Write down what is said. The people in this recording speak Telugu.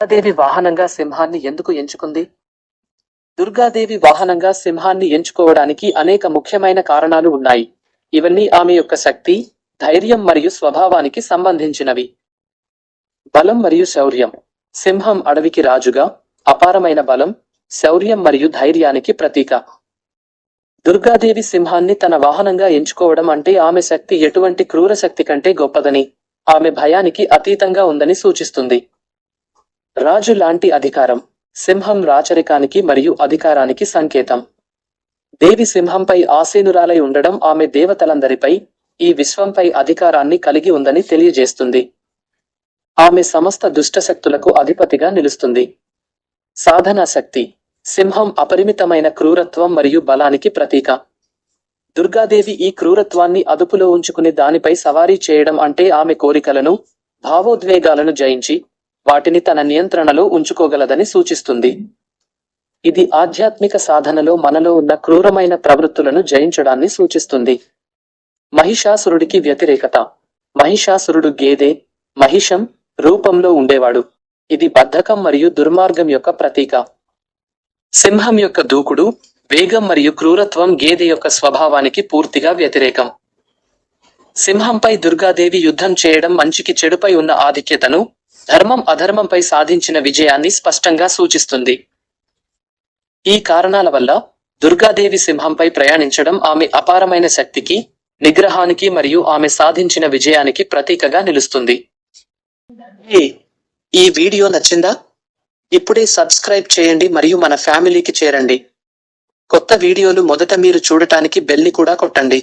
దుర్గాదేవి వాహనంగా సింహాన్ని ఎందుకు ఎంచుకుంది? దుర్గాదేవి వాహనంగా సింహాన్ని ఎంచుకోవడానికి అనేక ముఖ్యమైన కారణాలు ఉన్నాయి. ఇవన్నీ ఆమె యొక్క శక్తి, ధైర్యం మరియు స్వభావానికి సంబంధించినవి. బలం మరియు శౌర్యం. సింహం అడవికి రాజుగా, అపారమైన బలం, శౌర్యం మరియు ధైర్యానికి ప్రతీక. దుర్గాదేవి సింహాన్ని తన వాహనంగా ఎంచుకోవడం అంటే ఆమె శక్తి ఎటువంటి క్రూర శక్తి కంటే గొప్పదని, ఆమె భయానికి అతీతంగా ఉందని సూచిస్తుంది. రాజు లాంటి అధికారం. సింహం రాచరికానికి మరియు అధికారానికి సంకేతం. దేవి సింహంపై ఆసీనురాలై ఉండడం ఆమె దేవతలందరిపై, ఈ విశ్వంపై అధికారాన్ని కలిగి ఉందని తెలియజేస్తుంది. ఆమె సమస్త దుష్టశక్తులకు అధిపతిగా నిలుస్తుంది. సాధనా శక్తి. సింహం అపరిమితమైన క్రూరత్వం మరియు బలానికి ప్రతీక. దుర్గాదేవి ఈ క్రూరత్వాన్ని అదుపులో ఉంచుకుని దానిపై సవారీ చేయడం అంటే ఆమె కోరికలను, భావోద్వేగాలను జయించి, వాటిని తన నియంత్రణలో ఉంచుకోగలదని సూచిస్తుంది. ఇది ఆధ్యాత్మిక సాధనలో మనలో ఉన్న క్రూరమైన ప్రవృత్తులను జయించడాన్ని సూచిస్తుంది. మహిషాసురుడికి వ్యతిరేకత. మహిషాసురుడు గేదె, మహిషం రూపంలో ఉండేవాడు. ఇది బద్ధకం మరియు దుర్మార్గం యొక్క ప్రతీక. సింహం యొక్క దూకుడు, వేగం మరియు క్రూరత్వం గేదె యొక్క స్వభావానికి పూర్తిగా వ్యతిరేకం. సింహంపై దుర్గాదేవి యుద్ధం చేయడం మంచికి చెడుపై ఉన్న ఆధిక్యతను, ధర్మం అధర్మంపై సాధించిన విజయాన్ని స్పష్టంగా సూచిస్తుంది. ఈ కారణాల వల్ల దుర్గాదేవి సింహంపై ప్రయాణించడం ఆమె అపారమైన శక్తికి, నిగ్రహానికి మరియు ఆమె సాధించిన విజయానికి ప్రతీకగా నిలుస్తుంది. ఈ వీడియో నచ్చిందా? ఇప్పుడే సబ్స్క్రైబ్ చేయండి మరియు మన ఫ్యామిలీకి చేరండి. కొత్త వీడియోలు మొదట మీరు చూడటానికి బెల్ ని కూడా కొట్టండి.